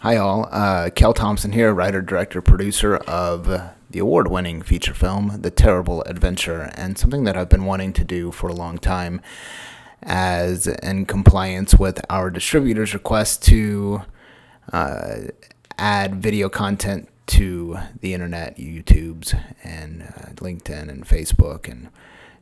Hi, all. Kel Thompson here, writer, director, producer of the award-winning feature film, The Terrible Adventure, and something that I've been wanting to do for a long time as in compliance with our distributor's request to add video content to the internet, YouTube's, and LinkedIn, and Facebook, and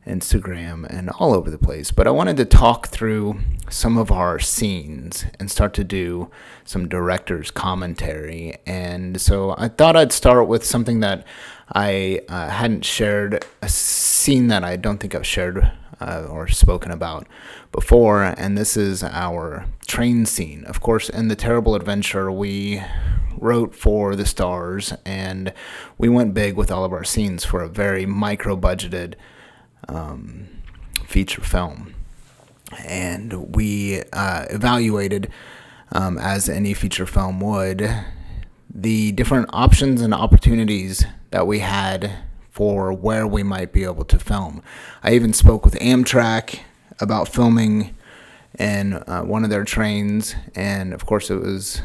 Instagram, and all over the place. But I wanted to talk through some of our scenes and start to do some director's commentary. And so I thought I'd start with something that I hadn't shared, a scene that I don't think I've shared or spoken about before, and this is our train scene. Of course, in The Terrible Adventure, we wrote for the stars, and we went big with all of our scenes for a very micro-budgeted feature film. And we evaluated, as any feature film would, the different options and opportunities that we had for where we might be able to film. I even spoke with Amtrak about filming in one of their trains, and of course it was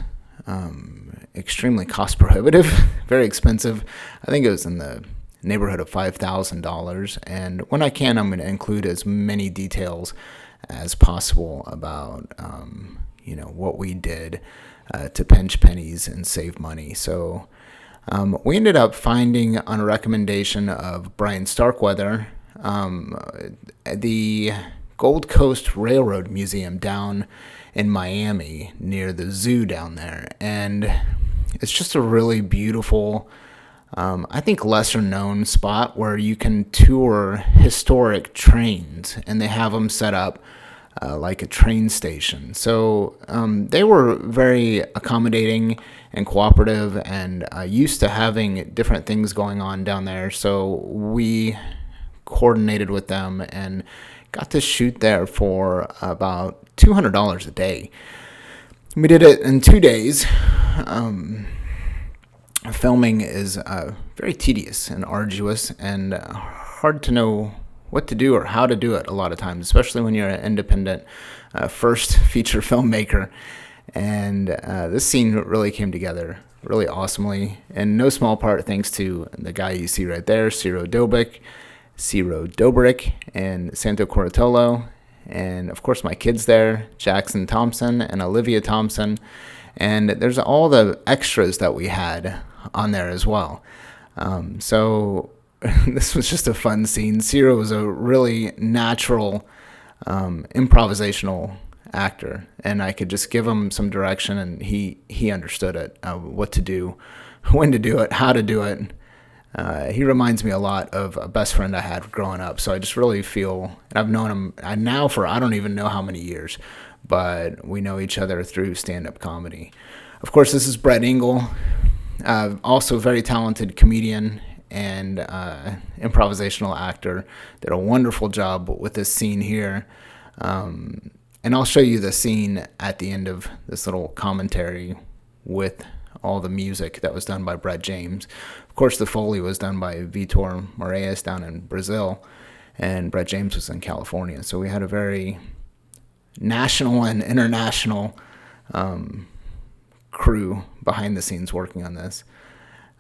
extremely cost prohibitive, very expensive. I think it was in the neighborhood of $5,000, and when I can, I'm going to include as many details as possible about what we did to pinch pennies and save money. So we ended up finding, on a recommendation of Brian Starkweather, the Gold Coast Railroad Museum down in Miami near the zoo down there, and it's just a really beautiful, I think, lesser known spot where you can tour historic trains, and they have them set up like a train station. So they were very accommodating and cooperative, and used to having different things going on down there. So we coordinated with them and got to shoot there for about $200 a day. We did it in 2 days. Filming is very tedious and arduous, and hard to know what to do or how to do it a lot of times, especially when you're an independent first feature filmmaker. And this scene really came together really awesomely, in no small part thanks to the guy you see right there, Ciro Dobrick, and Santo Cortolo, and of course my kids there, Jackson Thompson and Olivia Thompson. And there's all the extras that we had on there as well. So this was just a fun scene. Ciro was a really natural, improvisational actor, and I could just give him some direction, and he understood it, what to do, when to do it, how to do it. He reminds me a lot of a best friend I had growing up. So I just really feel, and I've known him now for I don't even know how many years, but we know each other through stand-up comedy. Of course, this is Brett Engel, also very talented comedian and improvisational actor. Did a wonderful job with this scene here. And I'll show you the scene at the end of this little commentary with all the music that was done by Brett James. Of course, the Foley was done by Vitor Moraes down in Brazil, and Brett James was in California. So we had a very national and international crew behind the scenes working on this.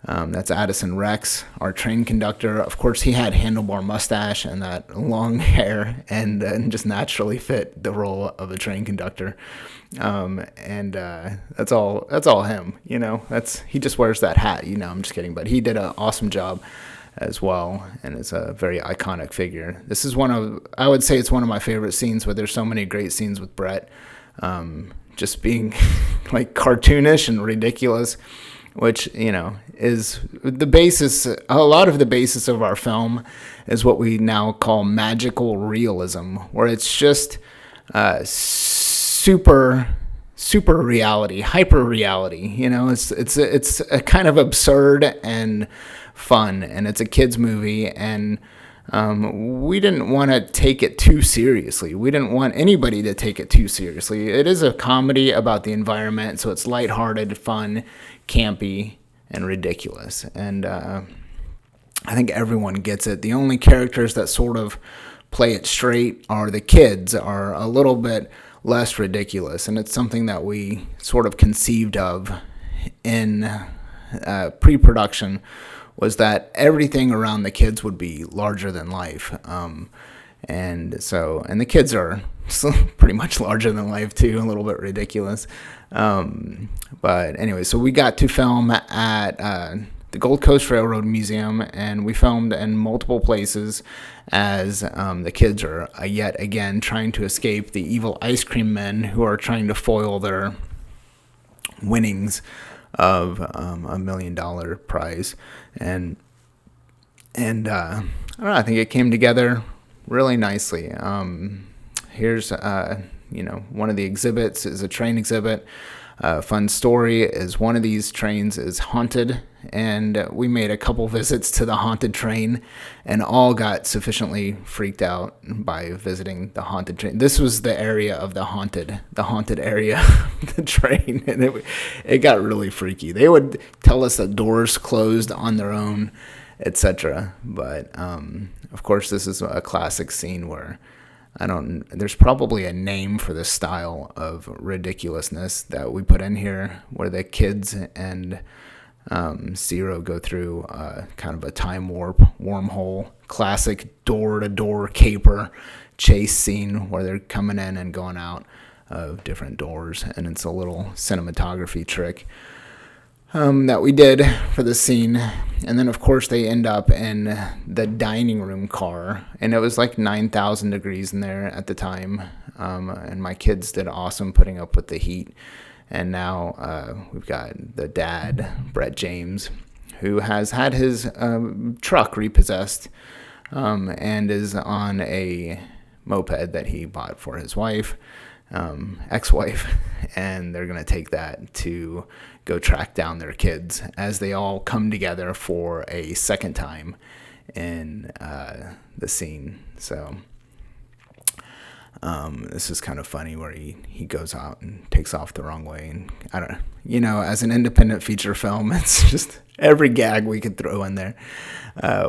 That's Addison Rex, our train conductor. Of course, he had handlebar mustache and that long hair, and just naturally fit the role of a train conductor. And that's all him. He just wears that hat. I'm just kidding, but he did an awesome job as well, and it's a very iconic figure. This is I would say it's one of my favorite scenes, but there's so many great scenes with Brett, just being like cartoonish and ridiculous, which, is the basis. A lot of the basis of our film is what we now call magical realism, where it's just super reality, hyper reality. It's a kind of absurd and fun, and it's a kids movie, and we didn't want to take it too seriously. We didn't want anybody to take it too seriously. It is a comedy about the environment, so it's lighthearted, fun, campy, and ridiculous. And I think everyone gets it. The only characters that sort of play it straight are the kids, are a little bit less ridiculous, and it's something that we sort of conceived of in pre-production was that everything around the kids would be larger than life. And the kids are pretty much larger than life too, a little bit ridiculous. But anyway, so we got to film at the Gold Coast Railroad Museum, and we filmed in multiple places as the kids are yet again trying to escape the evil ice cream men who are trying to foil their winnings of $1 million prize. And I don't know, I think it came together really nicely. Here's one of the exhibits is a train exhibit. Fun story is one of these trains is haunted, and we made a couple visits to the haunted train and all got sufficiently freaked out by visiting the haunted train. This was the area of the haunted area of the train, and it got really freaky. They would tell us that doors closed on their own, etc. But of course, this is a classic scene where there's probably a name for this style of ridiculousness that we put in here, where the kids and Zero go through kind of a time wormhole, classic door-to-door caper chase scene where they're coming in and going out of different doors, and it's a little cinematography trick that we did for the scene. And then of course they end up in the dining room car, and it was like 9,000 degrees in there at the time, and my kids did awesome putting up with the heat. And now we've got the dad, Brett James, who has had his truck repossessed and is on a moped that he bought for his wife, ex-wife, and they're going to take that to go track down their kids as they all come together for a second time in the scene. So this is kind of funny where he goes out and takes off the wrong way. And I don't know, as an independent feature film, it's just every gag we could throw in there.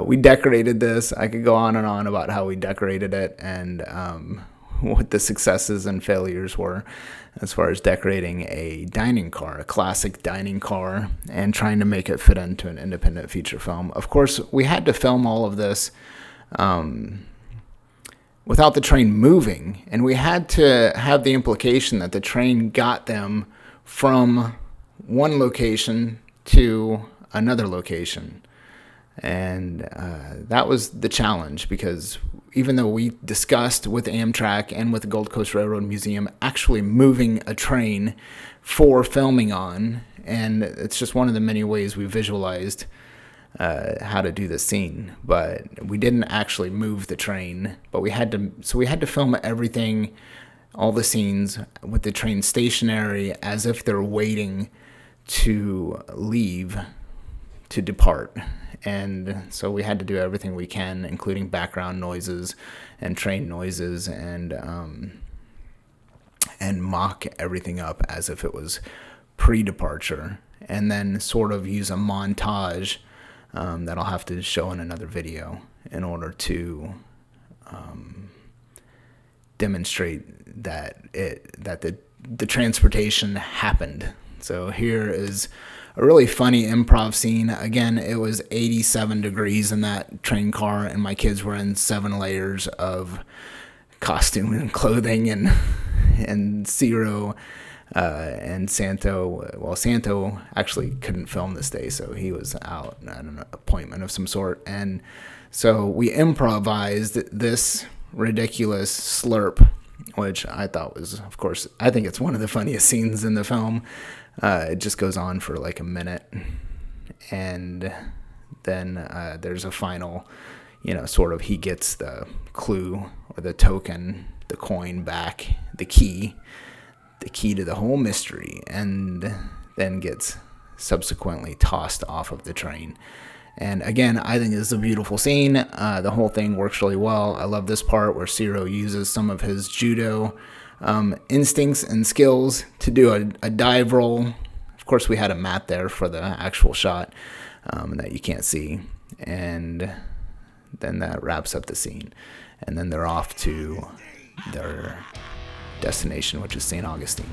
We decorated this. I could go on and on about how we decorated it and what the successes and failures were as far as decorating a dining car, a classic dining car, and trying to make it fit into an independent feature film. Of course, we had to film all of this without the train moving, and we had to have the implication that the train got them from one location to another location. And that was the challenge, because even though we discussed with Amtrak and with the Gold Coast Railroad Museum actually moving a train for filming on, and it's just one of the many ways we visualized how to do the scene, but we didn't actually move the train. But we had to film everything, all the scenes with the train stationary as if they're waiting to leave, to depart. And so we had to do everything we can, including background noises and train noises, and mock everything up as if it was pre-departure, and then sort of use a montage that I'll have to show in another video in order to demonstrate that the transportation happened. So here is a really funny improv scene. Again, it was 87 degrees in that train car, and my kids were in 7 layers of costume and clothing, and Zero and Santo. Well, Santo actually couldn't film this day, so he was out at an appointment of some sort. And so we improvised this ridiculous slurp, which I thought was, of course, I think it's one of the funniest scenes in the film. It just goes on for like a minute, and then there's a final, sort of, he gets the clue or the token, the coin back, the key to the whole mystery, and then gets subsequently tossed off of the train. And again, I think this is a beautiful scene. The whole thing works really well. I love this part where Zero uses some of his judo instincts and skills to do a dive roll. Of course, we had a mat there for the actual shot that you can't see. And then that wraps up the scene. And then they're off to their destination, which is St. Augustine.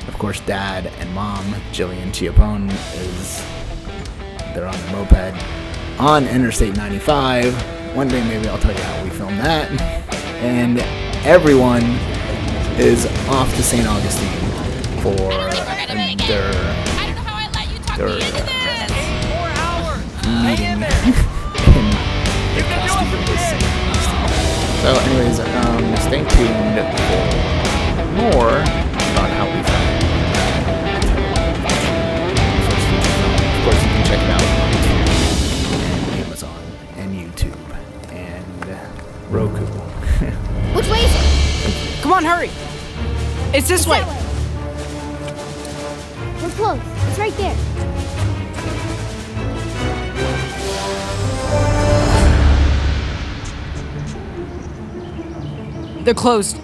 Of course, Dad and Mom, Jillian Chiappone, they're on the moped on Interstate 95. One day maybe I'll tell you how we filmed that. And everyone is off to St. Augustine for their meeting in the Castillo St. Augustine. So anyways, stay tuned for more about how we filmed first feature film. Of course, you can check it out on Amazon and YouTube and Roku. Which way is it? Come on, hurry! It's this way! We're close. It's right there. They're closed.